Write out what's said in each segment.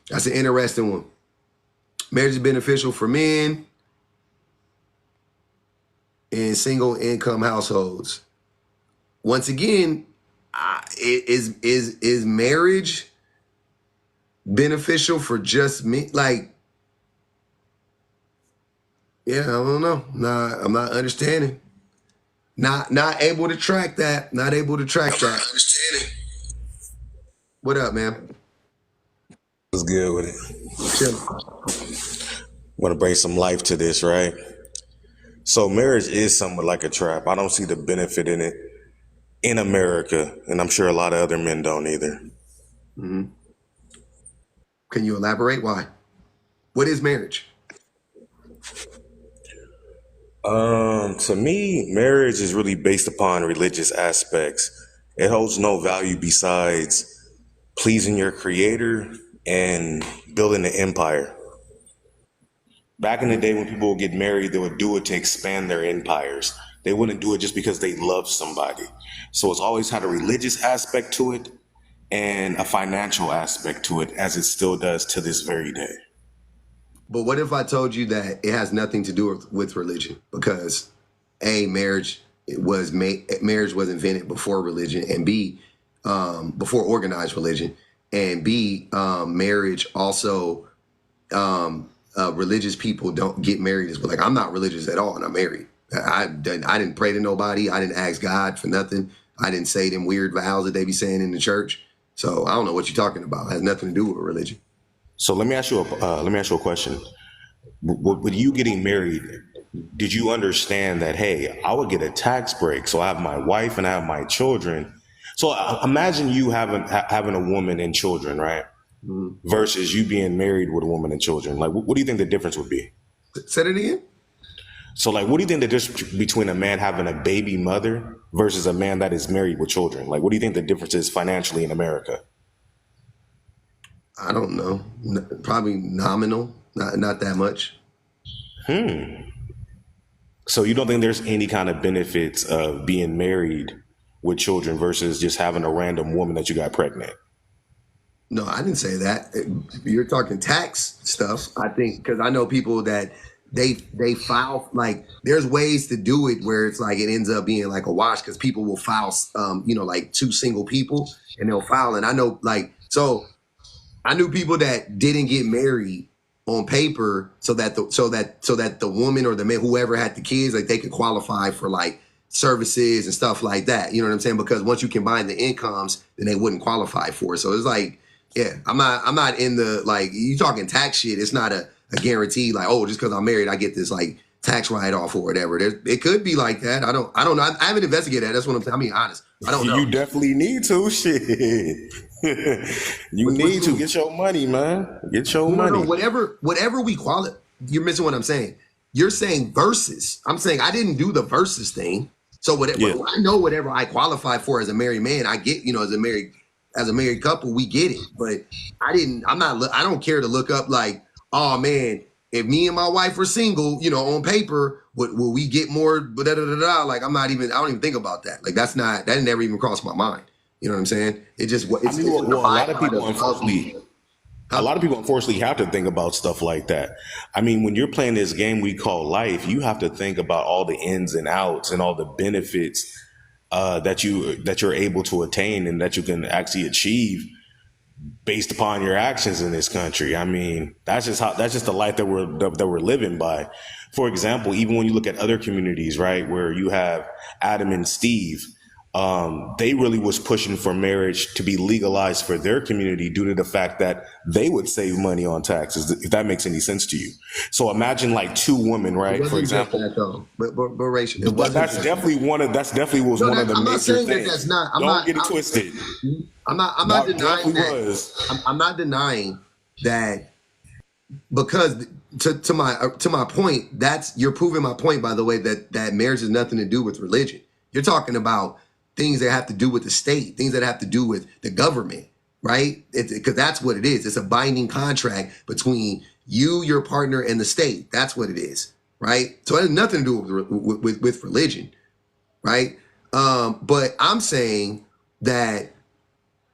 That's an interesting one. Marriage is beneficial for men in single income households. Once again, is marriage beneficial for just me? Like, yeah, I don't know. I'm not understanding. Not able to track that. Not able to track that. Understanding. What up, man? What's good with Chilling. it? Want to bring some life to this, right? So marriage is somewhat like a trap. I don't see the benefit in it in America, and I'm sure a lot of other men don't either. Mm-hmm. Can you elaborate? Why? What is marriage? To me, marriage is really based upon religious aspects. It holds no value besides pleasing your creator and building an empire. Back in the day when people would get married, they would do it to expand their empires. They wouldn't do it just because they loved somebody. So it's always had a religious aspect to it and a financial aspect to it, as it still does to this very day. But what if I told you that it has nothing to do with religion? Because A, marriage was invented before religion, and B, before organized religion, and B, marriage also, religious people don't get married as well. Like, I'm not religious at all, and I'm married. I didn't pray to nobody. I didn't ask God for nothing. I didn't say them weird vows that they be saying in the church. So I don't know what you're talking about. It has nothing to do with religion. So let me ask you a question. With you getting married, did you understand that, hey, I would get a tax break, so I have my wife and I have my children. So imagine you having a woman and children, right? Mm-hmm. Versus you being married with a woman and children. Like, what do you think the difference would be? Say it again. So, like, what do you think the difference between a man having a baby mother versus a man that is married with children? Like, what do you think the difference is financially in America? I don't know. Probably nominal. Not that much. So, you don't think there's any kind of benefits of being married with children versus just having a random woman that you got pregnant? No, I didn't say that. You're talking tax stuff. I think because I know people that they file, like, there's ways to do it where it's like it ends up being like a wash because people will file, like two single people and they'll file. And I know, like, so I knew people that didn't get married on paper so that the woman or the man, whoever had the kids, like, they could qualify for like services and stuff like that. You know what I'm saying? Because once you combine the incomes, then they wouldn't qualify for it. So it's like, yeah, I'm not in the, like, you talking tax shit. It's not a guarantee, like, oh, just because I'm married, I get this like tax write off or whatever. It could be like that. I don't know. I haven't investigated that. That's what I'm saying. I mean, honest. I don't know. You definitely need to. Shit. You What need you to mean? get your money, man. Get your No. money. Whatever we call it, you're missing what I'm saying. You're saying versus. I'm saying I didn't do the versus thing. So whatever Yeah. I know, whatever I qualify for as a married man, I get. As a married couple, we get it. But I didn't. I'm not. I don't care to look up like, oh man, if me and my wife were single, on paper, will we get more? Da, da, da, da. Like, I'm not even. I don't even think about that. Like, that never even crossed my mind. You know what I'm saying? It just I mean, it's a well, byproduct of me. a Huh? lot of people unfortunately have to think about stuff like that. I mean, when you're playing this game we call life, you have to think about all the ins and outs and all the benefits that you're able to attain and that you can actually achieve based upon your actions in this country. I mean, that's just the life that we're living by. For example, even when you look at other communities, right, where you have Adam and Steve, they really was pushing for marriage to be legalized for their community due to the fact that they would save money on taxes, if that makes any sense to you. So imagine like two women, It right? For wasn't just example, that though, but Rachel, it wasn't that's just that. definitely that's definitely was No, one of the I'm not major saying that that's things. not. Don't get it twisted. I'm not That denying definitely that. was. I'm not denying that because to my point, that's you're proving my point, by the way, that marriage has nothing to do with religion. You're talking about things that have to do with the state, things that have to do with the government, right? Because that's what it is. It's a binding contract between you, your partner, and the state. That's what it is, right? So it has nothing to do with religion, right? But I'm saying that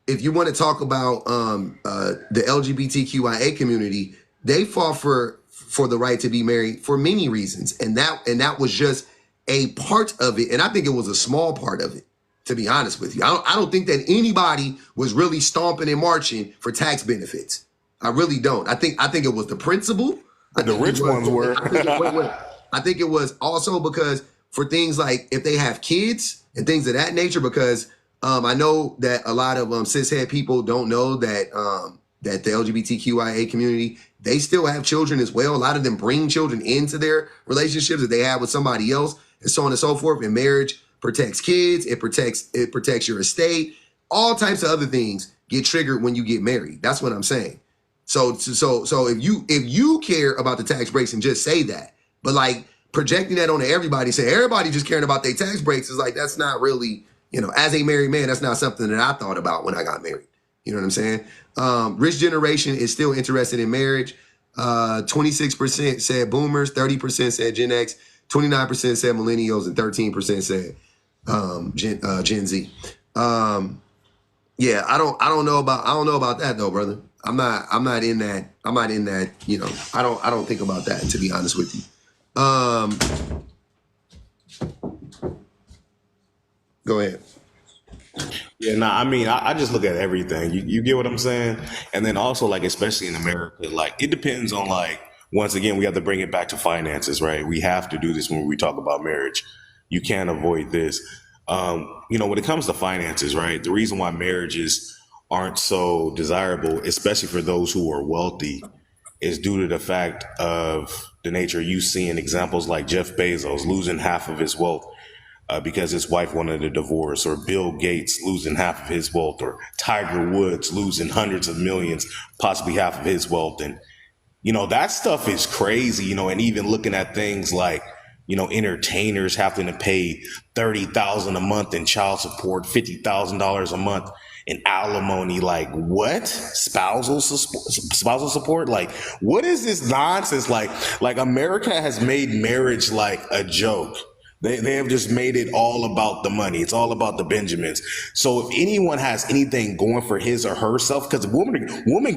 if you want to talk about the LGBTQIA community, they fought for the right to be married for many reasons, and that was just a part of it. And I think it was a small part of it, to be honest with you. I don't think that anybody was really stomping and marching for tax benefits. I really don't. I think it was the principle. I The think it rich was. ones were. I think it was also because for things like if they have kids and things of that nature, because I know that a lot of cishet people don't know that that the LGBTQIA community, they still have children as well. A lot of them bring children into their relationships that they have with somebody else, and so on and so forth. And marriage protects kids. It protects your estate. All types of other things get triggered when you get married. That's what I'm saying. So if you care about the tax breaks and just say that, but like projecting that onto everybody, say everybody just caring about their tax breaks is like that's not really, as a married man, that's not something that I thought about when I got married. You know what I'm saying? Rich generation is still interested in marriage. 26% said boomers, 30% said Gen X, 29% said millennials, and 13% said Gen Z. Yeah, I don't know about that though, brother. I'm not in that. I'm not in that. I don't think about that, to be honest with you. Go ahead. Yeah, nah, I mean, I just look at everything. You get what I'm saying? And then also, like, especially in America, like, it depends on, like, once again, we have to bring it back to finances, right? We have to do this when we talk about marriage. You can't avoid this. When it comes to finances, right? The reason why marriages aren't so desirable, especially for those who are wealthy, is due to the fact of the nature you see in examples like Jeff Bezos losing half of his wealth because his wife wanted a divorce, or Bill Gates losing half of his wealth, or Tiger Woods losing hundreds of millions, possibly half of his wealth. And, that stuff is crazy, and even looking at things like, entertainers having to pay $30,000 a month in child support, $50,000 a month in alimony. Like, what? Spousal support? Like, what is this nonsense? Like America has made marriage like a joke. They have just made it all about the money. It's all about the Benjamins. So if anyone has anything going for his or herself, because women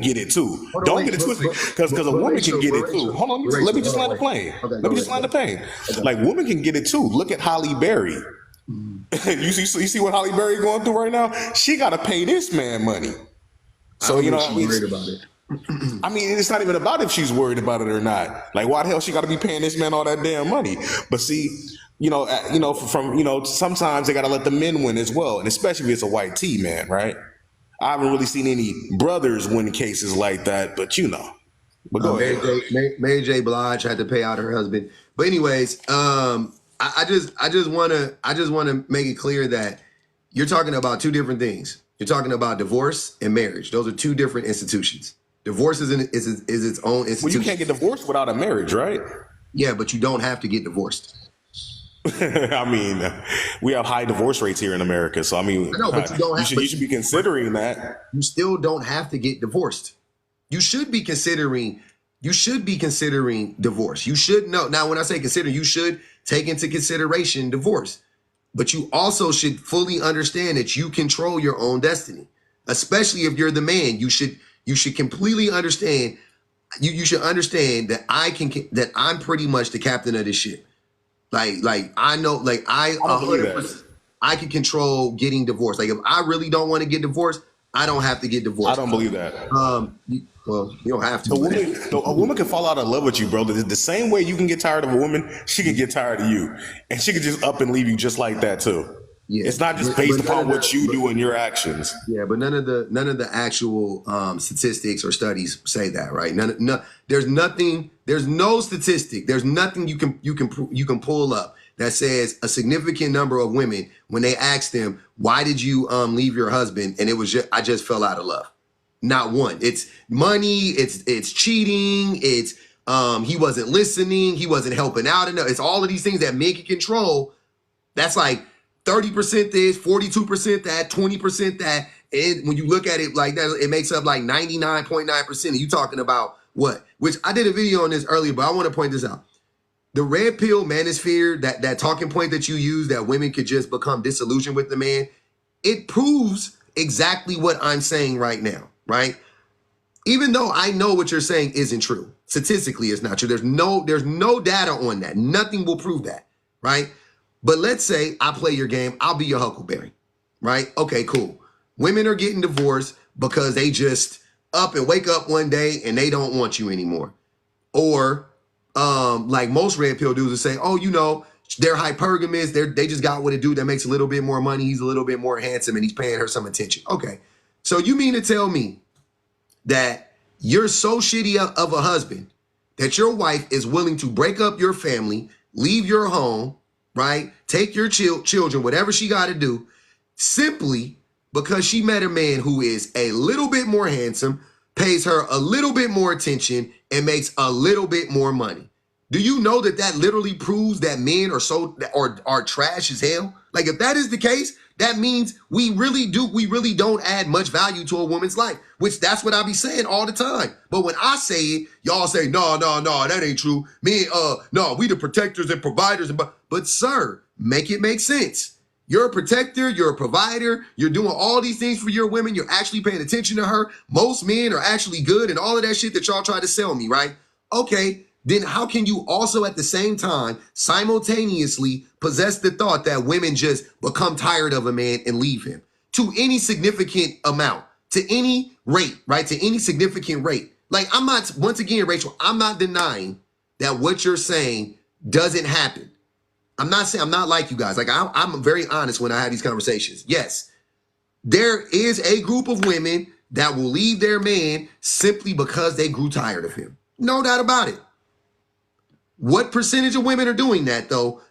get it too. Hold on, Don't wait, get it twisted, because a woman can get it too. Hold on, let me just land the plane. Okay, Let me just land the plane. Like, women can get it too. Look at Holly Berry. You see what Holly Berry going through right now? She got to pay this man money. So I mean, worried about it. I mean, it's not even about if she's worried about it or not. Like, why the hell she got to be paying this man all that damn money? But see, sometimes they got to let the men win as well, and especially if it's a white T man, right? I haven't really seen any brothers win cases like that, but But go ahead. Mary J. Blige had to pay out her husband. But anyways, I just wanna make it clear that you're talking about two different things. You're talking about divorce and marriage. Those are two different institutions. Divorce is its own institution. Well, you can't get divorced without a marriage, right? Yeah, but you don't have to get divorced. I mean, we have high divorce rates here in America, so I mean, I know, but you should be considering that. You still don't have to get divorced. You should be considering divorce. You should know. Now, when I say consider, you should take into consideration divorce. But you also should fully understand that you control your own destiny. Especially if you're the man. You should completely understand. You should understand that I'm pretty much the captain of this ship. Like I know, like I don't believe that. 100%, I can control getting divorced. Like if I really don't want to get divorced, I don't have to get divorced. I don't believe that. Well, you don't have to. A woman can fall out of love with you, bro. The same way you can get tired of a woman, she can get tired of you, and she can just up and leave you just like that too. Yeah. It's not just based upon what you do and your actions. Yeah, but none of the actual statistics or studies say that, right? There's nothing. There's no statistic. There's nothing you can pull up that says a significant number of women, when they ask them, why did you leave your husband, and it was I just fell out of love. Not one. It's money. It's cheating. It's he wasn't listening. He wasn't helping out enough. It's all of these things that men can control. That's like 30% this, 42% that, 20% that. And when you look at it like that, it makes up like 99.9%. And you talking about what? Which I did a video on this earlier, but I want to point this out. The red pill manosphere, that talking point that you use, that women could just become disillusioned with the man, it proves exactly what I'm saying right now, right? Even though I know what you're saying isn't true. Statistically, it's not true. There's no data on that. Nothing will prove that, right? But let's say I play your game, I'll be your Huckleberry, right? Okay, cool. Women are getting divorced because they just up and wake up one day and they don't want you anymore. Or like most red pill dudes will say, oh, they're hypergamous. They just got with a dude that makes a little bit more money. He's a little bit more handsome and he's paying her some attention. Okay. So you mean to tell me that you're so shitty of a husband that your wife is willing to break up your family, leave your home, right? Take your children, whatever she got to do, simply because she met a man who is a little bit more handsome, pays her a little bit more attention, and makes a little bit more money. Do you know that literally proves that men are trash as hell? Like, if that is the case, that means we really don't add much value to a woman's life, which that's what I be saying all the time. But when I say it, y'all say, no, that ain't true. No, we the protectors and providers. But sir, make it make sense. You're a protector, you're a provider, you're doing all these things for your women, you're actually paying attention to her. Most men are actually good and all of that shit that y'all try to sell me, right? Okay, then how can you also at the same time simultaneously possess the thought that women just become tired of a man and leave him to any significant amount, to any rate, right? To any significant rate. Like, I'm not, once again, Rachel, I'm not denying that what you're saying doesn't happen. I'm not like you guys. Like, I'm very honest when I have these conversations. Yes, there is a group of women that will leave their man simply because they grew tired of him. No doubt about it. What percentage of women are doing that, though,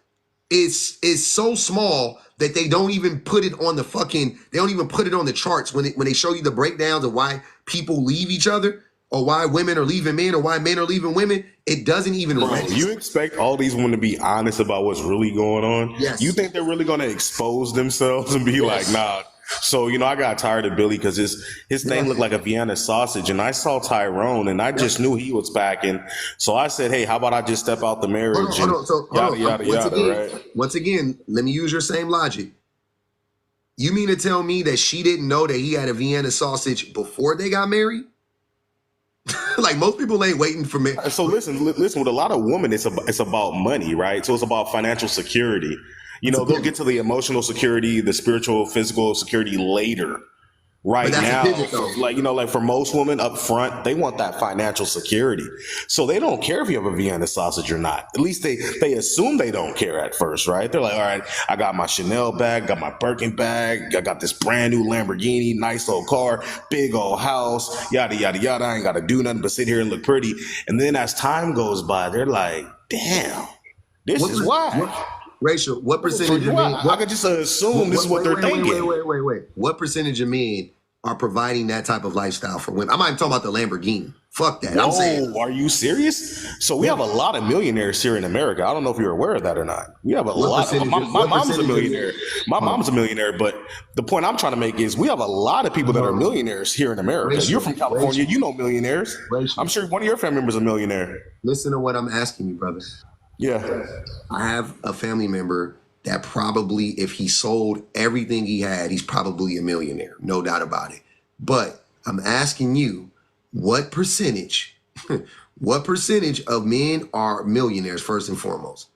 is so small that they don't even put it on the charts when they show you the breakdowns of why people leave each other, or why women are leaving men, or why men are leaving women. It doesn't even register. You expect all these women to be honest about what's really going on? Yes. You think they're really going to expose themselves and be like, nah. So, I got tired of Billy because his thing looked like a Vienna sausage, and I saw Tyrone, and I just knew he was packing. So I said, hey, how about I just step out the marriage? Hold on. Right? Once again, let me use your same logic. You mean to tell me that she didn't know that he had a Vienna sausage before they got married? Like, most people ain't waiting for me. So listen, with a lot of women, it's about money, right? So it's about financial security. They'll get to the emotional security, the spiritual, physical security later. Right now, like for most women up front, they want that financial security. So they don't care if you have a Vienna sausage or not. At least they assume they don't care at first, right? They're like, all right, I got my Chanel bag, got my Birkin bag, I got this brand new Lamborghini, nice old car, big old house, yada, yada, yada. I ain't got to do nothing but sit here and look pretty. And then as time goes by, they're like, damn, this is why. Rachel, what percentage of men? I could just assume this is what they're thinking. Wait. What percentage of men are providing that type of lifestyle for women? I'm not even talking about the Lamborghini. Fuck that. I'm saying, are you serious? So we have a lot of millionaires here in America. I don't know if you're aware of that or not. We have a lot. My mom's a millionaire. My mom's a millionaire. But the point I'm trying to make is we have a lot of people that are millionaires here in America. Rachel, you're from California. You know millionaires. Rachel, I'm sure one of your family members is a millionaire. Listen to what I'm asking you, brother. Yeah. I have a family member that probably, if he sold everything he had, he's probably a millionaire. No doubt about it. But I'm asking you, what percentage of men are millionaires, first and foremost?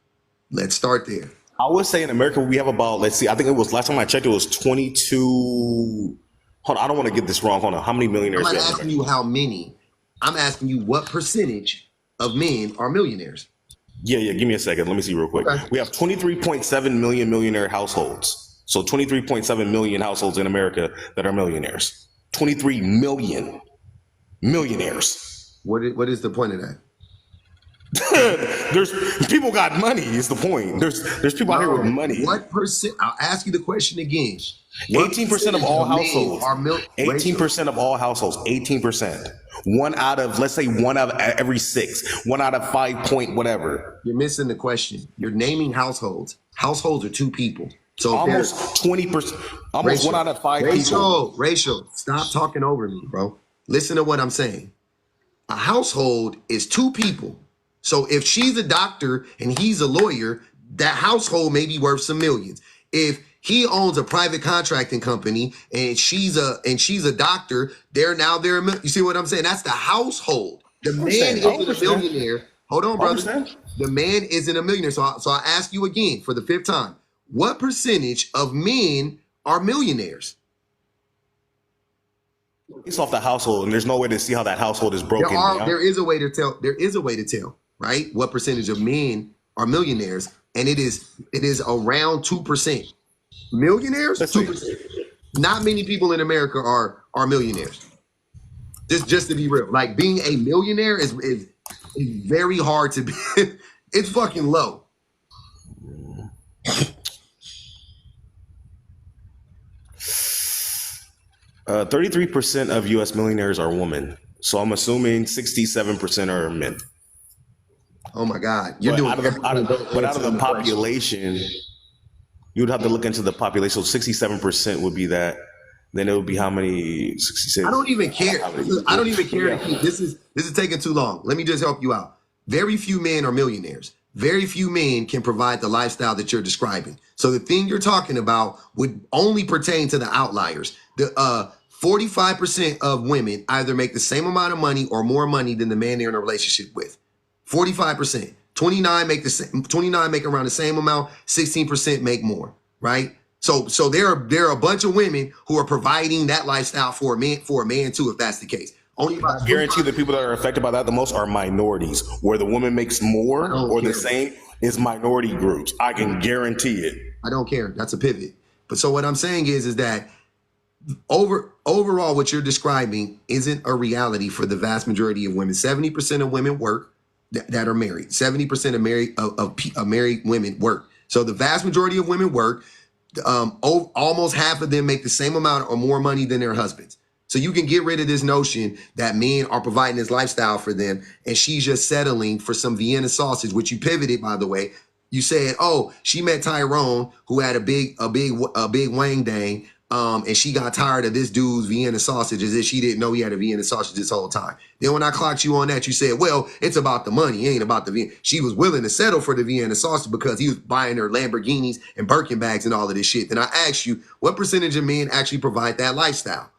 Let's start there. I would say in America, we have about, let's see, I think it was, last time I checked, it was 22. Hold on, I don't want to get this wrong. Hold on. How many millionaires? I'm not asking you how many. I'm asking you what percentage of men are millionaires. Yeah. Give me a second. Let me see real quick. Okay. We have 23.7 million millionaire households. So 23.7 million households in America that are millionaires. 23 million millionaires. What is the point of that? There's people got money is the point. There's people out here with money. What percent? I'll ask you the question again. 18% of all households. 18% of all households. 18%. One out of, let's say, one out of every 6. 1 out of 5 point whatever. You're missing the question. You're naming households. Households are 2 people. So almost 20%. Almost 1 out of 5 people. Rachel, stop talking over me, bro. Listen to what I'm saying. A household is 2 people. So if she's a doctor and he's a lawyer, that household may be worth some millions. If He owns a private contracting company, and she's a doctor. You see what I'm saying? That's the household. The I man understand. I isn't a understand. millionaire. Hold on, I brother. understand. The man isn't a millionaire. So I ask you again for the fifth time: what percentage of men are millionaires? It's off the household, and there's no way to see how that household is There broken are down. there is a way to tell. There is a way to tell, right? What percentage of men are millionaires, and it is around 2%. Millionaires, Let's two see. percent. Not many people in America are millionaires. Just to be real, like being a millionaire is very hard to be. It's fucking low. 33% of U.S. millionaires are women. So I'm assuming 67% are men. Oh my God, you're But doing out of the everything but but out of answering the the question. population, you would have to look into the population. So 67% would be that. Then it would be how many? 66. I don't even care. I don't even care to Yeah. keep this is taking too long. Let me just help you out. Very few men are millionaires. Very few men can provide the lifestyle that you're describing. So the thing you're talking about would only pertain to the outliers. The 45% of women either make the same amount of money or more money than the man they're in a relationship with. 45%. 29 make around the same amount, 16% make more, right? So there are a bunch of women who are providing that lifestyle for a man too, if that's the case. Only about I guarantee the people that are affected by that the most are minorities, where the woman makes I more don't or the care. same is minority groups. I can guarantee it. I don't care. That's a pivot. But so what I'm saying is that overall what you're describing isn't a reality for the vast majority of women. 70% of women work that are married. 70% of married women work. So the vast majority of women work. Almost half of them make the same amount or more money than their husbands. So you can get rid of this notion that men are providing this lifestyle for them, and she's just settling for some Vienna sausage, which you pivoted, by the way. You said, "Oh, she met Tyrone, who had a big wang dang, and she got tired of this dude's Vienna sausage as if she didn't know he had a Vienna sausage this whole time." Then when I clocked you on that, you said, "Well, it's about the money, it ain't about the Vienna." She was willing to settle for the Vienna sausage because he was buying her Lamborghinis and Birkin bags and all of this shit. Then I asked you, what percentage of men actually provide that lifestyle?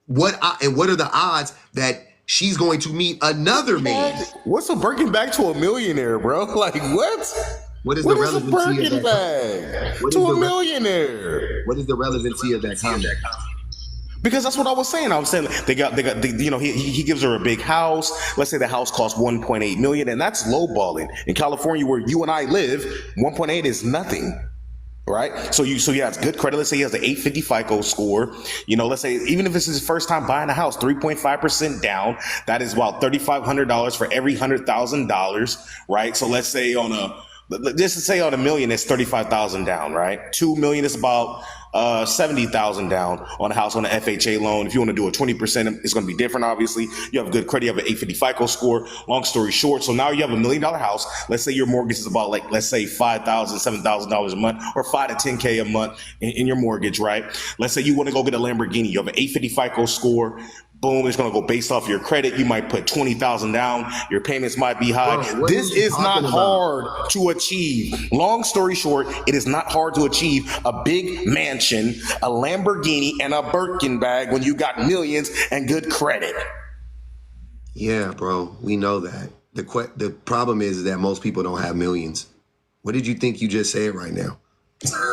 What are the odds that she's going to meet another man? What's a Birkin bag to a millionaire, bro? Like what? What is the What is a relevancy of Birkin that? bag What to is a the millionaire? what is the relevancy of that comment? Because that's what I was saying. I was saying he gives her a big house. Let's say the house costs 1.8 million, and that's lowballing. In California, where you and I live, 1.8 is nothing. Right, so he has good credit. Let's say he has an 850 FICO score. Let's say even if it's his first time buying a house, 3.5% down. That is about $3,500 for every $100,000. Right, so let's say on a million, it's 35,000 down. Right, 2 million is about 70,000 down on a house on an FHA loan. If you want to do a 20%, it's going to be different. Obviously, you have good credit. You have an 850 FICO score. Long story short, so now you have $1 million house. Let's say your mortgage is about let's say $5,000, $7,000 a month, or $5 to $10K a month in your mortgage. Right. Let's say you want to go get a Lamborghini. You have an 850 FICO score. Boom, it's going to go based off your credit. You might put 20,000 down. Your payments might be high. Bro, what This are you is not talking about? hard to achieve. Long story short, it is not hard to achieve a big mansion, a Lamborghini, and a Birkin bag when you got millions and good credit. Yeah, bro, we know that. The problem is that most people don't have millions. What did you think you just said right now?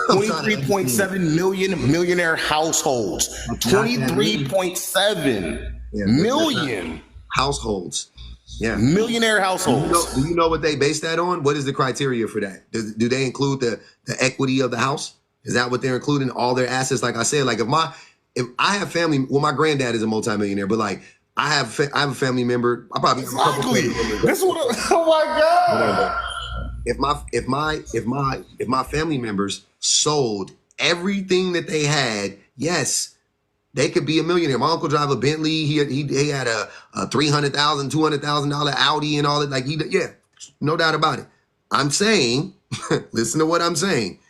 I'm trying to 23.7 million millionaire households. That's not that many. 23.7 Yeah, that's not million households. Yeah. millionaire Do households. you know what they base that on? What is the criteria for that? Do they include the equity of the house? Is that what they're including? All their assets? Like I said, like if I have family, well, my granddad is a multimillionaire, but like I have a family member. I probably have a couple Exactly. family members. That's what. Oh my god. If my family members sold everything that they had, yes, they could be a millionaire. My uncle drive a Bentley. He had a $300,000, $200,000 Audi and all that. Yeah, no doubt about it. I'm saying, listen to what I'm saying.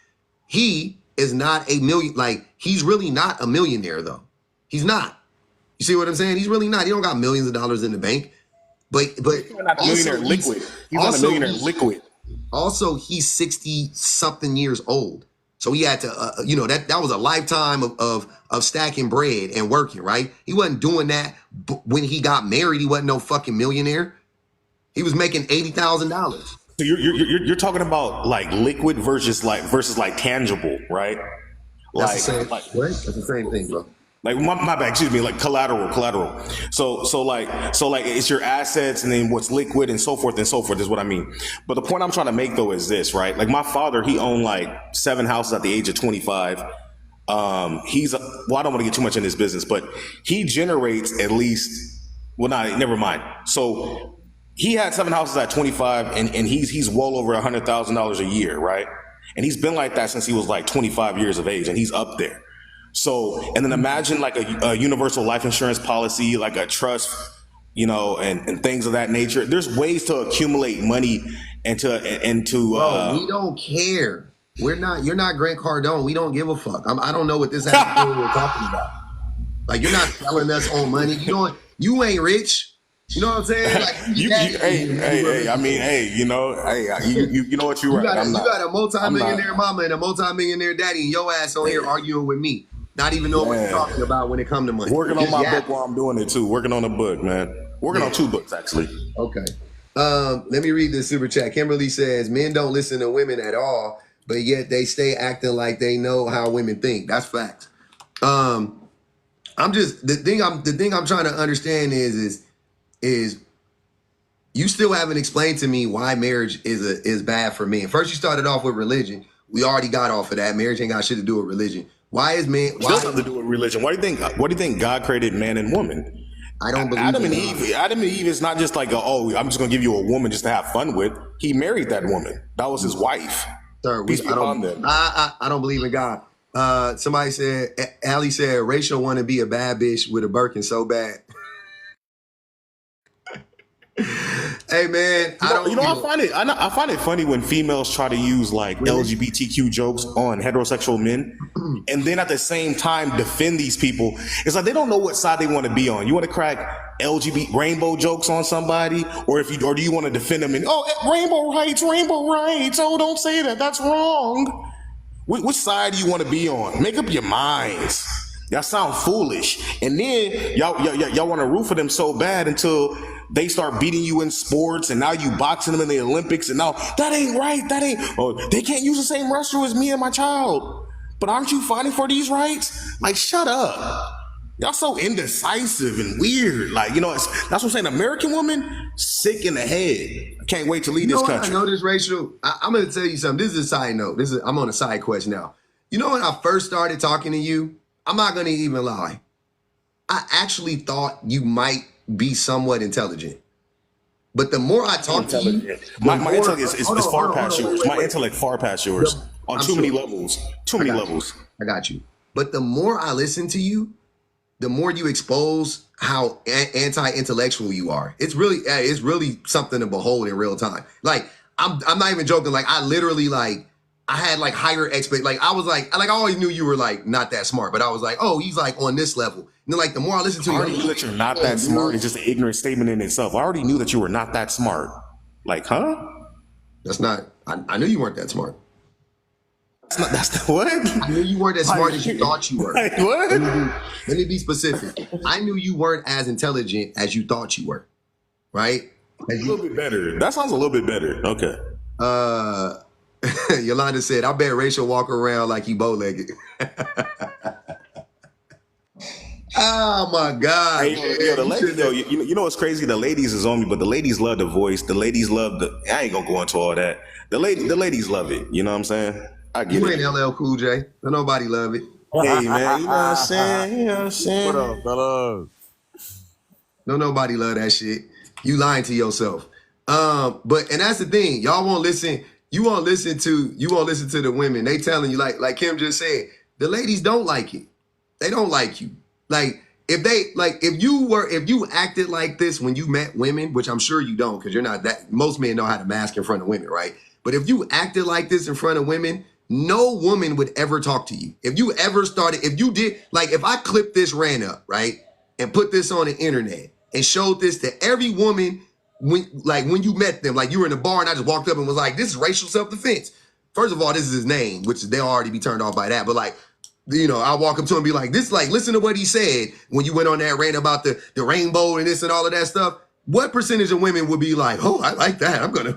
He is not a million. Like he's really not a millionaire though. He's not. You see what I'm saying? He's really not. He don't got millions of dollars in the bank. But He's not a also millionaire liquid. He's not a millionaire liquid. also he's 60 something years old. So he had to, that was a lifetime of stacking bread and working, right? He wasn't doing that when he got married. He wasn't no fucking millionaire. He was making $80,000. So you're talking about like liquid versus like tangible, right? That's the Like same, like right? That's the same thing, bro. like my bad, excuse me, like collateral. So like it's your assets and then what's liquid and so forth is what I mean. But the point I'm trying to make though is this, right? Like my father, he owned like 7 houses at the age of 25. I don't want to get too much in this business, but he generates at least, well, not, never mind. So he had 7 houses at 25 and he's well over $100,000 a year, right? And he's been like that since he was like 25 years of age and he's up there. So, and then imagine like a universal life insurance policy, like a trust, and things of that nature. There's ways to accumulate money and to Bro, we don't care. You're not Grant Cardone. We don't give a fuck. I don't know what this has to do with what we're talking about. Like, you're not selling us on money. You ain't rich. You know what I'm saying? Like, hey, I mean, hey, you know what you're right. You got a multi-millionaire mama and a multi-millionaire daddy, and your ass on here arguing with me, not even knowing what you're talking about when it comes to money. Working on my book while I'm doing it too. Working on a book, man. Working on 2 books actually. Okay. Let me read this super chat. Kimberly says, men don't listen to women at all, but yet they stay acting like they know how women think. That's facts. The thing I'm trying to understand is you still haven't explained to me why marriage is bad for men. First, you started off with religion. We already got off of that. Marriage ain't got shit to do with religion. Why is man? Why Still have to do with religion. Why do you think God created man and woman? I don't believe Adam and Eve is not just like I'm just gonna give you a woman just to have fun with. He married that woman. That was his wife. Sir, I I don't believe in God. Somebody said, Allie said, Rachel want to be a bad bitch with a Birkin so bad. Hey man, I find it funny when females try to use like LGBTQ jokes on heterosexual men, and then at the same time defend these people. It's like they don't know what side they want to be on. You want to crack LGBT rainbow jokes on somebody, or do you want to defend them and rainbow rights? Oh, don't say that. That's wrong. Which side do you want to be on? Make up your minds. Y'all sound foolish, and then y'all want to root for them so bad until they start beating you in sports, and now you boxing them in the Olympics, and now that ain't right. They can't use the same restroom as me and my child. But aren't you fighting for these rights? Like, shut up. Y'all so indecisive and weird. Like, that's what I'm saying. American woman, sick in the head. I can't wait to leave this country. I know this, Rachel. I'm going to tell you something. This is a side note. I'm on a side quest now. You know when I first started talking to you, I'm not going to even lie. I actually thought you might be somewhat intelligent. But the more I talk to you, my intellect is far past yours. My intellect far past yours on too many levels. Too many levels. I got you. But the more I listen to you, the more you expose how anti-intellectual you are. It's really something to behold in real time. Like, I'm not even joking. Like, I literally I had like higher like I was like I always knew you were like not that smart, but I was like, oh, he's like on this level. And then like the more I listen to you, I already knew that you're not that smart. It's just an ignorant statement in itself. I already knew that you were not that smart. Like, huh? That's not. I knew you weren't that smart. That's what? I knew you weren't as smart as you thought you were. Like, what? Let me be specific. I knew you weren't as intelligent as you thought you were. Right? A little bit better. That sounds a little bit better. Okay. Yolanda said, I bet Rachel walk around like he bow-legged. Oh my God. Hey, the ladies, though, you know what's crazy? The ladies is on me, but the ladies love the voice. The ladies love I ain't gonna go into all that. The ladies love it. You know what I'm saying? I get you it. You ain't LL Cool J. Don't nobody love it. Hey man, you know what I'm saying? You know what I'm saying? What up, fellas? Don't nobody love that shit. You lying to yourself. And that's the thing. Y'all won't listen. You won't listen to the women. They telling you like Kim just said, the ladies don't like it. They don't like you. Like if you acted like this when you met women, which I'm sure you don't, because you're not that. Most men know how to mask in front of women, right? But if you acted like this in front of women, no woman would ever talk to you. If you did, like if I clipped this ran up, right, and put this on the internet and showed this to every woman when you met them, like you were in a bar and I just walked up and was like, this is racial self-defense. first of all, this is his name, which they'll already be turned off by that. But like, I walk up to him and be like, this, like, listen to what he said when you went on that rant about the rainbow and this and all of that stuff. What percentage of women would be like, oh, I like that. I'm gonna,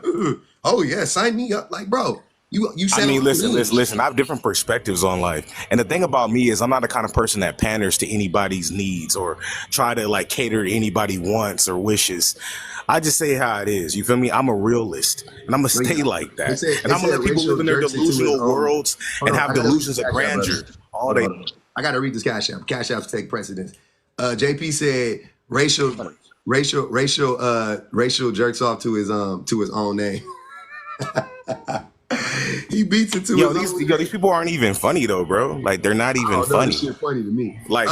oh yeah, sign me up. Like, bro, you I sound mean, listen, mean. listen, listen. I have different perspectives on life, and the thing about me is, I'm not the kind of person that panders to anybody's needs or try to like cater to anybody's wants or wishes. I just say how it is. You feel me? I'm a realist, and I'm gonna stay like They that, said, and I'm gonna let people live in their jerks into his delusional worlds Hold and on, have I gotta read delusions this of Cash App, brother. grandeur all Hold on, day. hold on. I gotta read this Cash App. Cash Apps take precedence. JP said racial jerks off to his own name. He beats it to Yo, his own name. these people aren't even funny though, bro. Like they're not even Oh no, funny. this shit funny to me. Like,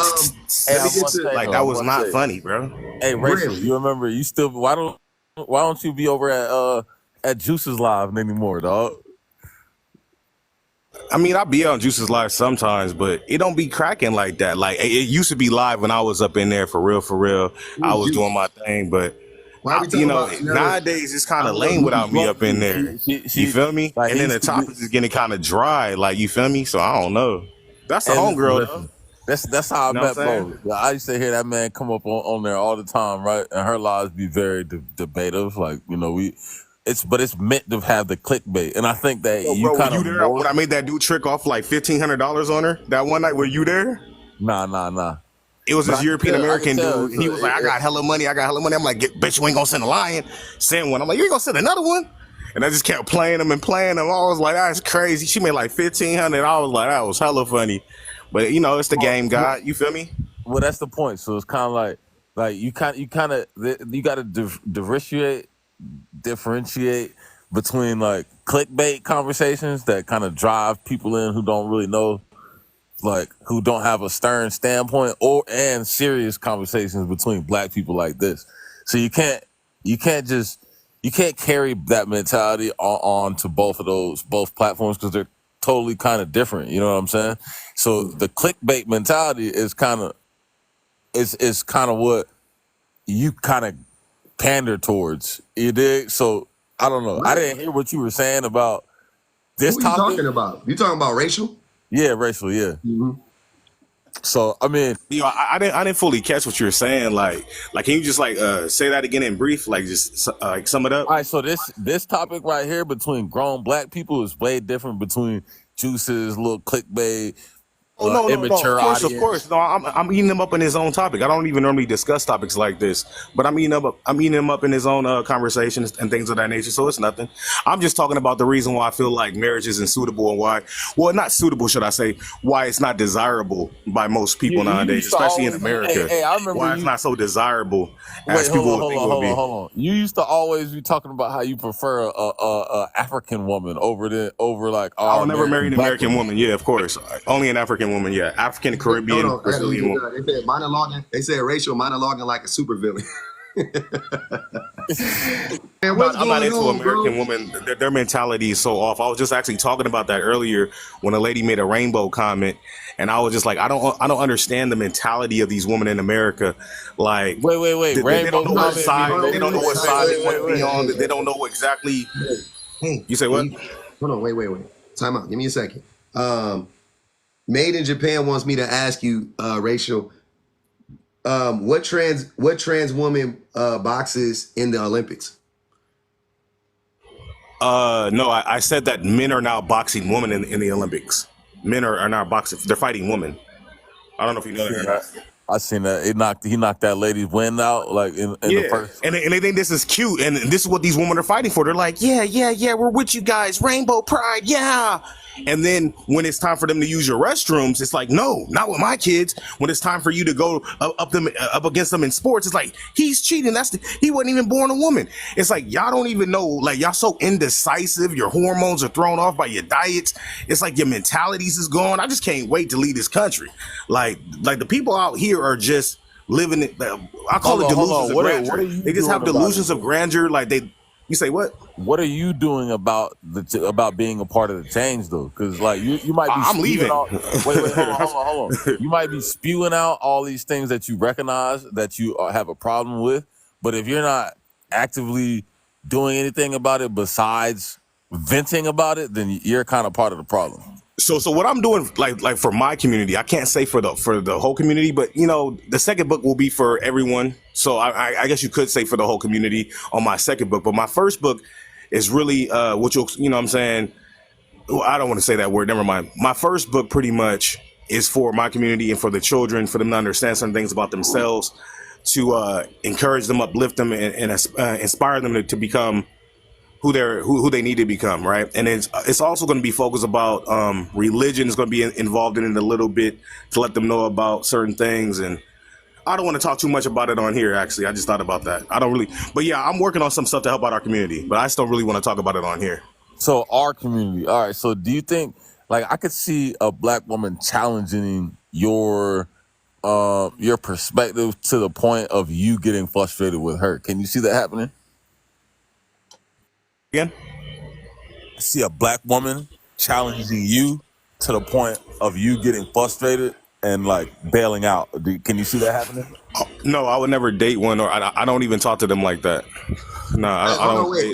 Hey, Let I me get must to say like though, that I was must not say, funny, bro. hey, Rachel, really. you remember you still why don't you be over at Juice's Live anymore, dog? I mean, I'll be on Juice's live sometimes, but it don't be cracking like that. Like it used to be live when I was up in there for real, for real. I Who's was doing Juice? my thing, but Why are we talking about another? nowadays it's I kind of don't know lame who. without me Well, up in there. You she feel me? like And he then the used to be. topics is getting kind of dry. Like you feel me? So I don't know. That's the Hey, homegirl though. listen. That's how I You know what met I'm saying? Bo. I used to hear that man come up on there all the time, right? And her lives be very debative. Like it's meant to have the clickbait, and I think that Yo, you bro, were kind you of there more. when I made that dude trick off like $1,500 on her that one night? Were you there? Nah. It was But this European I can American tell. dude, and he was like, "I got hella money. I got hella money." I'm like, "Bitch, you ain't gonna send a lion. Send one." I'm like, "You ain't gonna send another one?" And I just kept playing them and playing them. I was like, "That's crazy." She made like 1,500. I was like, "That was hella funny." But it's the game, Well, God. You feel me? well, that's the point. So it's kind of like you got to differentiate between like clickbait conversations that kind of drive people in who don't really know, like who don't have a stern standpoint, and serious conversations between black people like this. So you can't carry that mentality on to both platforms because they're totally kind of different. You know what I'm saying? So the clickbait mentality is kind of what you kind of pander towards. You dig? So I don't know. I What? didn't hear what you were saying about this Who are you topic. talking about? You talking about racial? Yeah, racial. Yeah. Mm-hmm. So I mean, I didn't fully catch what you were saying. Like, can you just like say that again in brief? Like, just like sum it up. all right. So this topic right here between grown black people is way different between Juice's little clickbait, Oh no, no, no! Of immature course, of audience. course. No, I'm eating him up in his own topic. I don't even normally discuss topics like this, but I'm eating him up in his own conversations and things of that nature. So it's nothing. I'm just talking about the reason why I feel like marriage isn't suitable and why, well, not suitable, should I say? Why it's not desirable by most You people you nowadays, used to especially in always America. hey, I remember Why it's you. not so desirable Wait, as people would think it would be. hold on. You used to always be talking about how you prefer a African woman over like I our will never marry American an black American women. woman. Yeah, of course. Only an African woman. Yeah, African, Hold Caribbean, on, I gotta read Brazilian this. woman. They said monologuing. They said racial monologuing like a supervillain. Man, what's I'm not going into on, bro? American women. Their mentality is so off. I was just actually talking about that earlier when a lady made a rainbow comment, and I was just like, I don't understand the mentality of these women in America. Like, Wait. they don't Rainbow know what comment Hold side meaning on, they they don't know what side they want to be on. They don't know exactly. Hey, You say can what? you, hold on, wait. Time out. Give me a second. Made in Japan wants me to ask you, Rachel, what trans woman boxes in the Olympics? No, I said that men are now boxing women in the Olympics. Men are now boxing. They're fighting women. I don't know if you know that or seen not. that. I seen that. He knocked that lady's wind out like in the Yeah, first. and they think this is cute, and this is what these women are fighting for. They're like, yeah, we're with you guys, rainbow pride, yeah. And then when it's time for them to use your restrooms, it's like, no, not with my kids. When it's time for you to go up against them in sports, it's like he's cheating. He wasn't even born a woman. It's like y'all don't even know. Like y'all so indecisive. Your hormones are thrown off by your diets. It's like your mentalities is gone. I just can't wait to leave this country. Like the people out here are just living it. I call it Hold delusions on. of What are grandeur. you They just have doing about it delusions of though? grandeur. Like they, you say what? What are you doing about being a part of the change though? Because like you might be I'm spewing leaving. out. Wait, hold on. You might be spewing out all these things that you recognize that you have a problem with, but if you're not actively doing anything about it besides venting about it, then you're kind of part of the problem. So what I'm doing, like for my community, I can't say for the whole community, but the second book will be for everyone. So I guess you could say for the whole community on my second book, but my first book is really what what I'm saying. Well, I don't want to say that word. Never mind. My first book pretty much is for my community and for the children, for them to understand some things about themselves, to encourage them, uplift them, and inspire them to become who they need to become, right? And it's also going to be focused about religion is going to be involved in it a little bit to let them know about certain things. And I don't want to talk too much about it on here. Actually, I just thought about that. I don't really, but yeah, I'm working on some stuff to help out our community, but I just don't really want to talk about it on here. So our community. All right. So do you think, like, I could see a black woman challenging your perspective to the point of you getting frustrated with her? Can you see that happening? Again? I see a black woman challenging you to the point of you getting frustrated and like bailing out. Can you see that happening? No, I would never date one, or I don't even talk to them like that. No, I don't. Wait.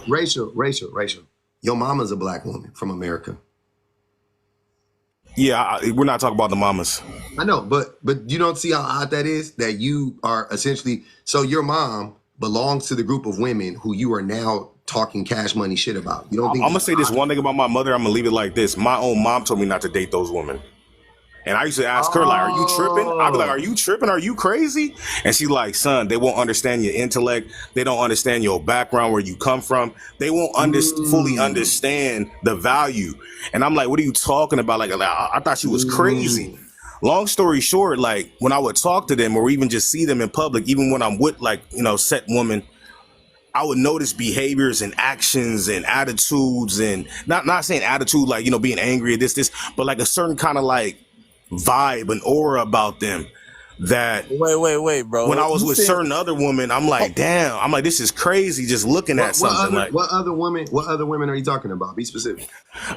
Rachel. Your mama's a black woman from America. Yeah, we're not talking about the mamas. I know, but you don't see how odd that is, that you are essentially, so your mom belongs to the group of women who you are now talking cash money shit about. You don't think I'm gonna say this one thing about my mother. I'm gonna leave it like this. My own mom told me not to date those women. And I used to ask her, like, are you tripping? I'd be like, are you tripping? Are you crazy? And she's like, son, they won't understand your intellect. They don't understand your background, where you come from. They won't fully understand the value. And I'm like, what are you talking about? Like I thought she was crazy. Long story short, like when I would talk to them or even just see them in public, even when I'm with like, set woman, I would notice behaviors and actions and attitudes, and not saying attitude like, being angry at this, but like a certain kind of like vibe and aura about them that wait, bro. When I was with certain other women, I'm like, damn, I'm like, this is crazy just looking at something. What other women are you talking about? Be specific.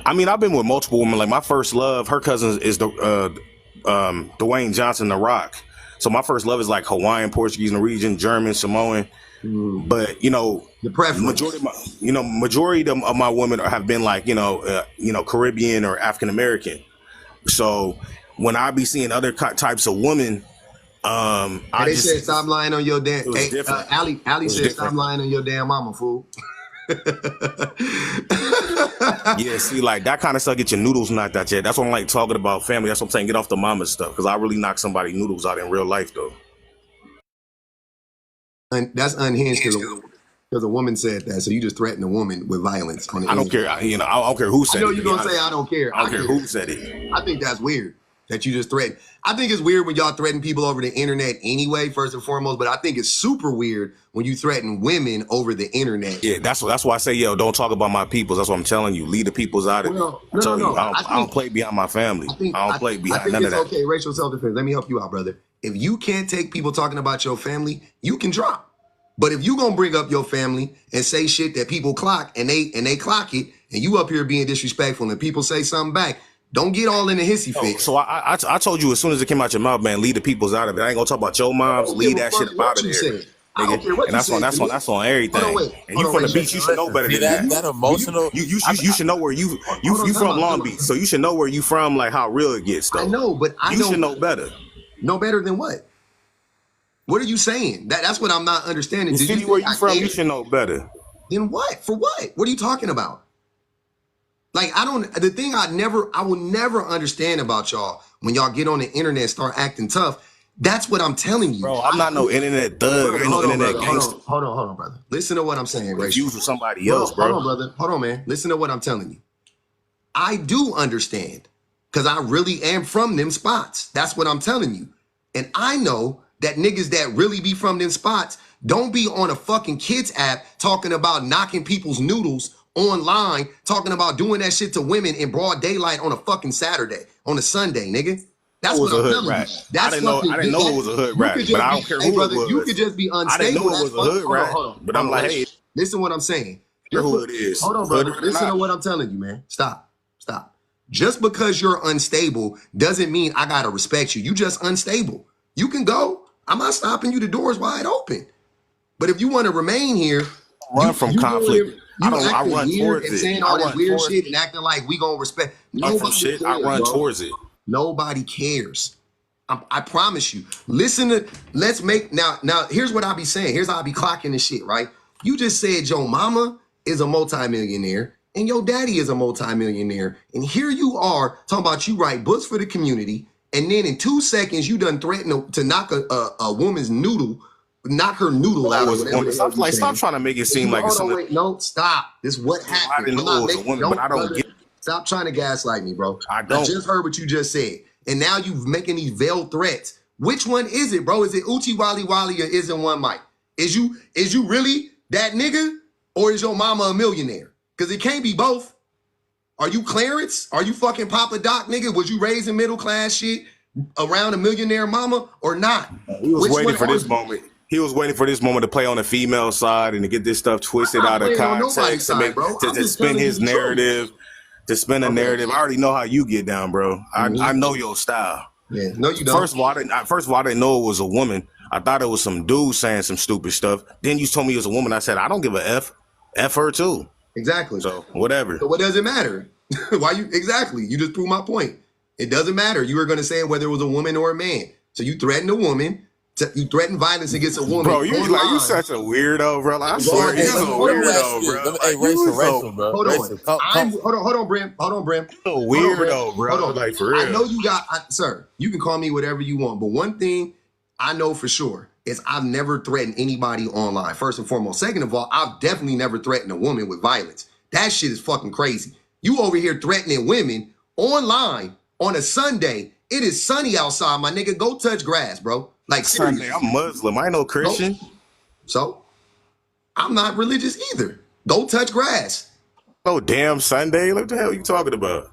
I mean, I've been with multiple women. Like my first love, her cousin is Dwayne Johnson, The Rock. So my first love is like Hawaiian, Portuguese, Norwegian, German, Samoan. But the preference. Majority of my women have been like Caribbean or African American. So when I be seeing other types of women, they said stop lying on your damn. Ali said stop lying on your damn mama, fool. Yeah, see, like that kind of stuff get your noodles knocked out. Yeah, that's what I'm like talking about family. That's what I'm saying. Get off the mama stuff, because I really knock somebody noodles out in real life though. And that's unhinged because a woman said that. So you just threatened a woman with violence. I don't care. I don't care who said it. I know you're gonna say I don't care. I don't care who said it. I think that's weird that you just threaten. I think it's weird when y'all threaten people over the internet anyway, first and foremost. But I think it's super weird when you threaten women over the internet. Yeah, that's why I say, yo, don't talk about my peoples. That's what I'm telling you. Leave the peoples out of it. I don't play behind my family. I don't play behind none of that. Okay, racial self-defense. Let me help you out, brother. If you can't take people talking about your family, you can drop. But if you gonna bring up your family and say shit that people clock and they clock it, and you up here being disrespectful and people say something back, don't get all in the hissy fit. So I told you as soon as it came out your mouth, man, leave the peoples out of it. I ain't gonna talk about your moms. Leave that shit out of there. I don't care what you said. That's on everything. And you from the beach, you should know better than that. That emotional. You should know where you from Long Beach, so you should know where you from, like how real it gets. Though I know, but you should know better. Know better than what? What are you saying? That's what I'm not understanding. The city where you from, you should know better. Then what? For what? What are you talking about? Like, I will never understand about y'all when y'all get on the internet and start acting tough. That's what I'm telling you. Bro, I'm not no internet thug. I ain't no internet gangster. Hold on, brother. Listen to what I'm saying, Ray. You for somebody else, bro. Hold on, brother. Hold on, man. Listen to what I'm telling you. I do understand, because I really am from them spots. That's what I'm telling you. And I know that niggas that really be from them spots don't be on a fucking kids app talking about knocking people's noodles online, talking about doing that shit to women in broad daylight on a fucking Saturday, on a Sunday, nigga. That's what I'm telling you. I didn't know it was a hood rat, but I don't care who it was. You could just be unstable. I didn't know it was a hood rat, but I'm like, hey, listen what I'm saying. Who it is. Hold on, brother. Listen to what I'm telling you, man. Stop. Just because you're unstable doesn't mean I gotta respect you. You just unstable. You can go. I'm not stopping you. The door's wide open. But if you want to remain here, run from conflict. You I acting run weird towards and it. saying I all this run weird towards shit and acting like we gonna respect. some Nobody shit. I cares, run bro. towards it. Nobody cares. I promise you. Listen to. Let's make now. Now here's what I'll be saying. Here's how I be clocking this shit. Right. You just said your mama is a multimillionaire and your daddy is a multimillionaire, and here you are talking about you write books for the community, and then in 2 seconds you done threaten to knock a woman's noodle, knock her noodle Oh, out it or was a whatever woman. the hell Stop, you like, stop saying. trying to make it And seem you like it's hold on, something. wait, no, stop. This is what I happened. didn't I'm know it not was a making woman, but I don't brother, get. stop trying to gaslight me, bro. I I don't. just heard what you just said. And now you making these veiled threats. Which one is it, bro? Is it Uchi Wally Wally or is it one Mike? Is you really that nigga or is your mama a millionaire? Because it can't be both. Are you Clarence? Are you fucking Papa Doc, nigga? Was you raised in middle class shit around a millionaire mama or not? He was Which waiting one for are this you? moment. He was waiting for this moment to play on the female side and to get this stuff I'm twisted not out of playing on nobody's context to side, make bro. I'm to just spin telling you his the truth. narrative, to spin a Okay. narrative. I already know how you get down, bro. I know your style. Yeah. No, you don't. First of all, I didn't know it was a woman. I thought it was some dude saying some stupid stuff. Then you told me it was a woman. I said, I don't give a F. F her too. Exactly. So whatever. So what does it matter? Why you exactly? You just proved my point. It doesn't matter. You were going to say whether it was a woman or a man. So you threatened a woman. You threatened violence against a woman. Bro, you online. such a weirdo, bro. Like, I Bro, swear, hey, you're a hold on, weirdo, Hey, bro. hey, Like, you Rachel, bro. Hold Rachel, on. Hold on, Brim. Hold on, Brim. a Hold on, Brim. weirdo, bro. Hold on. Like, for I real. know you got, sir. You can call me whatever you want, but one thing I know for sure is I've never threatened anybody online. First and foremost. Second of all, I've definitely never threatened a woman with violence. That shit is fucking crazy. You over here threatening women online on a Sunday. It is sunny outside, my nigga. Go touch grass, bro. Like seriously. I'm Muslim. I ain't no Christian. So I'm not religious either. Go touch grass. No damn Sunday. What the hell are you talking about?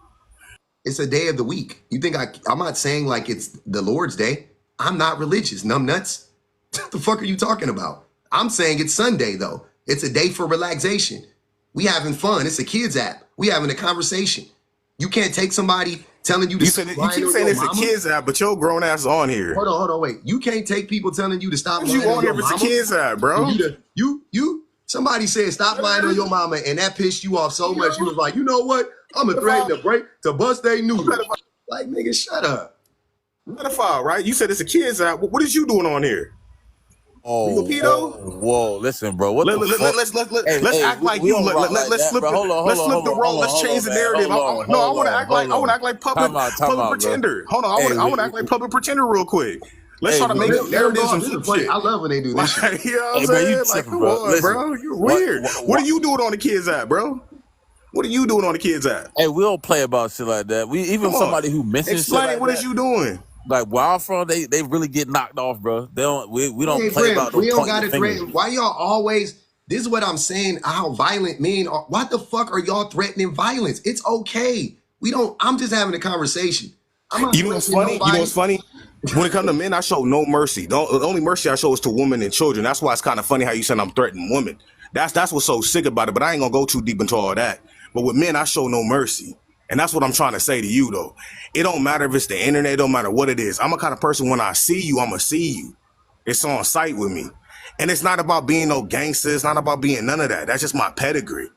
It's a day of the week. You think I'm not saying like it's the Lord's day. I'm not religious, numbnuts. What the fuck are you talking about? I'm saying it's Sunday though. It's a day for relaxation. We having fun. It's a kids app. We having a conversation. You can't take somebody telling you to You keep saying it's a kids app, but your grown ass on here. Hold on, wait. You can't take people telling you to stop lying You on here your if it's a mama. kids app, bro. Somebody said stop lying on your mama, and that pissed you off so much. You was like, you know what? I'm gonna threaten to bust they noodle. Like, nigga, shut up. Pedophile, right? You said it's a kids app. What is you doing on here? Oh, You a pedo? whoa, listen, bro. What the fuck? Let's act like we you. don't rock like Let's that, flip bro. Hold on, let's flip the role. Let's change the narrative. I want to act like public pretender. Hold on, I want to act like public pretender real quick. Let's try to make narratives and flip shit. I love when they do this shit. You know what I'm Hey, man, saying? you Like, tripping, come bro. on, Listen, bro. You're weird. What are you doing on the kids app, bro? What are you doing on the kids app? Hey, we don't play about shit like that. We even Come on. somebody who mentions Explain shit like what that, is you doing? like where I'm from, they really get knocked off, bro. They don't. We don't Hey, play Brim, about no we don't pointing gotta fingers. threaten. Why y'all always? This is what I'm saying. How violent men are. What the fuck are y'all threatening violence? It's okay. We don't. I'm just having a conversation. I'm not You know what's threatening funny? nobody. When it comes to men, I show no mercy. The only mercy I show is to women and children. That's why it's kind of funny how you said I'm threatening women. That's what's so sick about it. But I ain't gonna go too deep into all that. But with men, I show no mercy. And that's what I'm trying to say to you, though. It don't matter if it's the internet. It don't matter what it is. I'm a kind of person, when I see you, I'm going to see you. It's on sight with me. And it's not about being no gangster. It's not about being none of that. That's just my pedigree.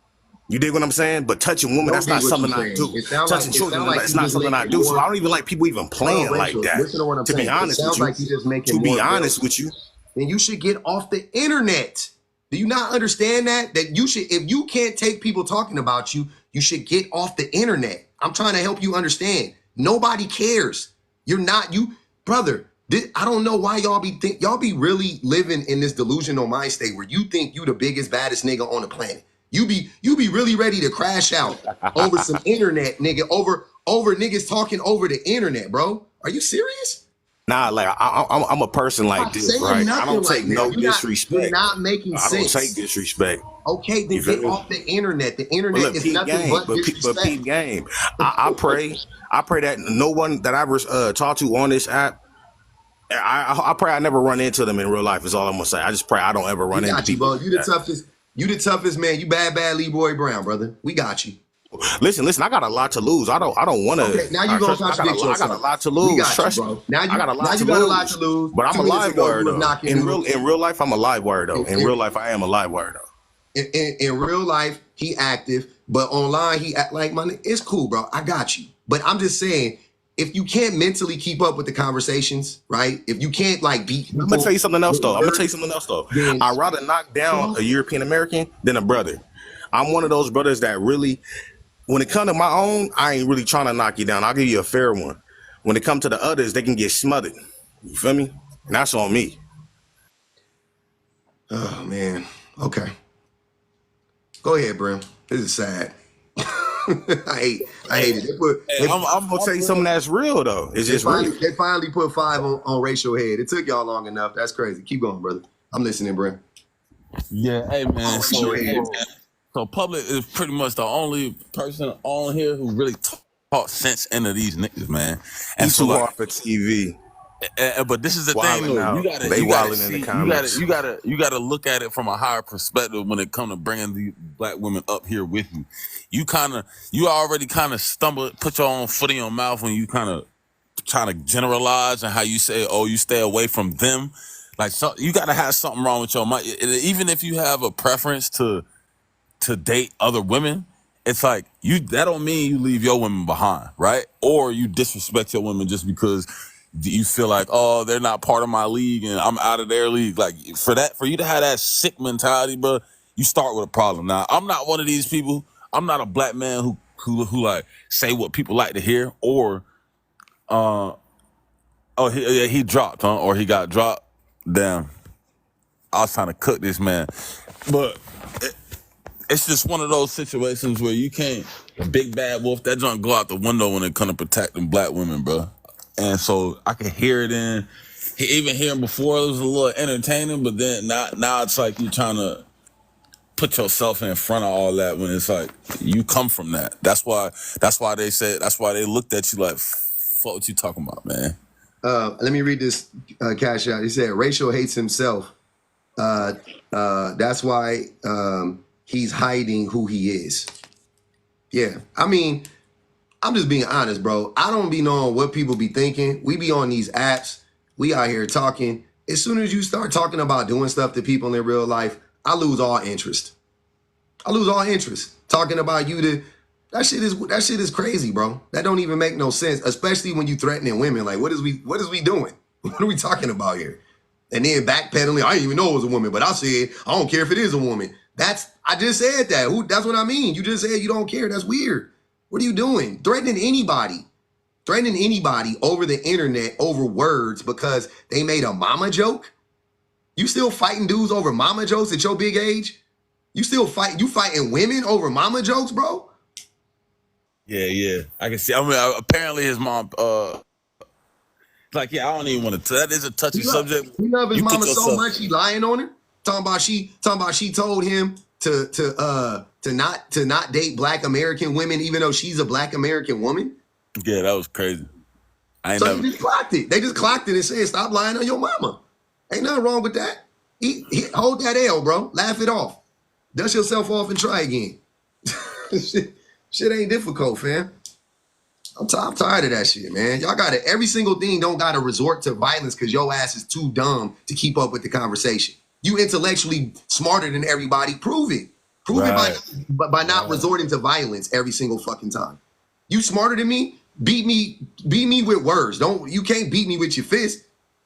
You dig what I'm saying? But touching women, that's not something I do. Touching children, it's not something I do. So I don't even like people even playing like that. Listen to what I'm To saying. be honest with Like you just making you. To be more honest bills. with you. Then you should get off the internet. Do you not understand that? That you should, if you can't take people talking about you, you should get off the internet. I'm trying to help you understand. Nobody cares. You're not, brother. I don't know why y'all be really living in this delusional mind state where you think you the biggest, baddest nigga on the planet. You be really ready to crash out over some internet, nigga, over niggas talking over the internet, bro. Are you serious? Nah, like I'm a person like this, right? I don't take no disrespect. You're not making sense. I don't take disrespect. Okay, then get off the internet. The internet is nothing but disrespect. Peep game. I pray that no one that I ever talked to on this app, I pray I never run into them in real life. Is all I'm gonna say. I just pray I don't ever run into people. Bro. You the toughest man. You bad Lee Boy Brown, brother. We got you. Listen. I got a lot to lose. I don't want to. Okay, now you gonna contradict yourself. I got a lot to lose. Trust me. Now I got a lot to lose. But I'm a live wire though. In real life, I'm a live wire though. In real life, I am a live wire though. In real life, he active, but online he act like money. It's cool, bro. I got you. But I'm just saying, if you can't mentally keep up with the conversations, right? If you can't like beat I'm gonna tell people you something else with though. I'm gonna tell you words, something else though. then I'd rather knock down a European American than a brother. I'm one of those brothers that really, when it comes to my own, I ain't really trying to knock you down. I'll give you a fair one. When it comes to the others, they can get smothered. You feel me? And that's on me. oh man. Okay. Go ahead, Brim. This is sad. I hate it. Hey, I'm gonna tell you something real. that's real though. It's just real. They finally put 5 on racial head. It took y'all long enough. That's crazy. Keep going, brother. I'm listening, Brim. Yeah, hey man. Racial head. So Public is pretty much the only person on here who really taught sense into these niggas, man. And He so too like, hard for TV. but this is the thing Wilding though. out. They You gotta wilding in the see, comments. you gotta look at it from a higher perspective when it comes to bringing the black women up here with you. You already kind of put your own foot in your mouth when you kind of trying to generalize and how you say, oh, you stay away from them. Like, so you gotta have something wrong with your mind. Even if you have a preference to date other women, it's like that don't mean you leave your women behind, right? Or you disrespect your women just because you feel like, oh, they're not part of my league and I'm out of their league. Like for you to have that sick mentality, bro, you start with a problem. Now, I'm not one of these people. I'm not a black man who like say what people like to hear or he dropped, huh? Or he got dropped. Damn. I was trying to cook this man. But it's just one of those situations where you can't big bad wolf that junk go out the window when it comes to protecting black women, bro. And so I can hear it even hearing before it was a little entertaining, but then now it's like you're trying to put yourself in front of all that when it's like you come from that. That's why they looked at you like, fuck what you talking about, man. Let me read this cash out. He said, Rachel hates himself. That's why he's hiding who he is. Yeah. I mean, I'm just being honest, bro. I don't be knowing what people be thinking. We be on these apps. We out here talking. As soon as you start talking about doing stuff to people in real life, I lose all interest. Talking about you that shit is crazy, bro. That don't even make no sense, especially when you threatening women. Like, what is we doing? What are we talking about here? And then backpedaling, I didn't even know it was a woman, but I said, I don't care if it is a woman. I just said that. That's what I mean. You just said you don't care. That's weird. What are you doing? Threatening anybody over the internet, over words because they made a mama joke? You still fighting dudes over mama jokes at your big age? You fighting women over mama jokes, bro? Yeah. I can see. I mean, apparently his mom, like, yeah, I don't even want to. That is a touchy subject. He love his You put mama so yourself- much he lying on her. Talking about she told him to not date black American women, even though she's a black American woman. Yeah, that was crazy. He just clocked it. They just clocked it and said, stop lying on your mama. Ain't nothing wrong with that. Hold that L, bro. Laugh it off. Dust yourself off and try again. shit ain't difficult, fam. I'm tired of that shit, man. Y'all every single thing don't gotta resort to violence because your ass is too dumb to keep up with the conversation. You intellectually smarter than everybody. Prove it. Prove it by not resorting to violence every single fucking time. You smarter than me? Beat me with words. You can't beat me with your fist.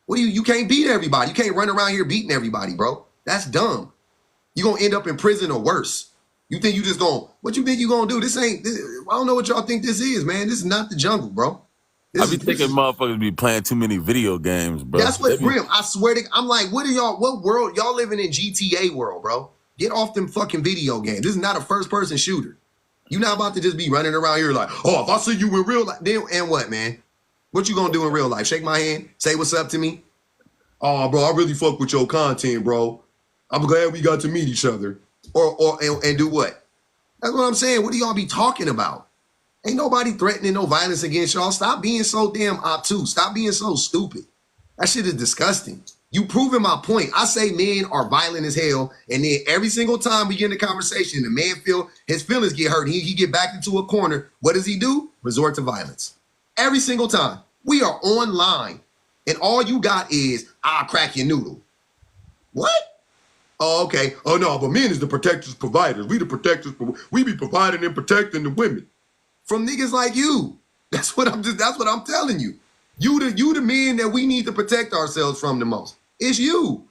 You can't beat everybody. You can't run around here beating everybody, bro. That's dumb. You're gonna end up in prison or worse. You think what you think you gonna do? I don't know what y'all think this is, man. This is not the jungle, bro. I be thinking motherfuckers be playing too many video games, bro. That's what, Grim, I swear to, I'm like, what world? Y'all living in GTA world, bro. Get off them fucking video games. This is not a first person shooter. You're not about to just be running around here like, oh, if I see you in real life, then, and what, man? What you gonna do in real life? Shake my hand? Say what's up to me? Oh, bro, I really fuck with your content, bro. I'm glad we got to meet each other. And do what? That's what I'm saying. What do y'all be talking about? Ain't nobody threatening no violence against y'all. Stop being so damn obtuse. Stop being so stupid. That shit is disgusting. You proving my point. I say men are violent as hell, and then every single time we get in a conversation, the man his feelings get hurt. He get back into a corner. What does he do? Resort to violence. Every single time. We are online, and all you got is, I'll crack your noodle. What? Oh, okay. Oh no, but men is the protectors, providers. We the protectors. We be providing and protecting the women from niggas like you. That's what I'm just. That's what I'm telling you. You the men that we need to protect ourselves from the most. It's you.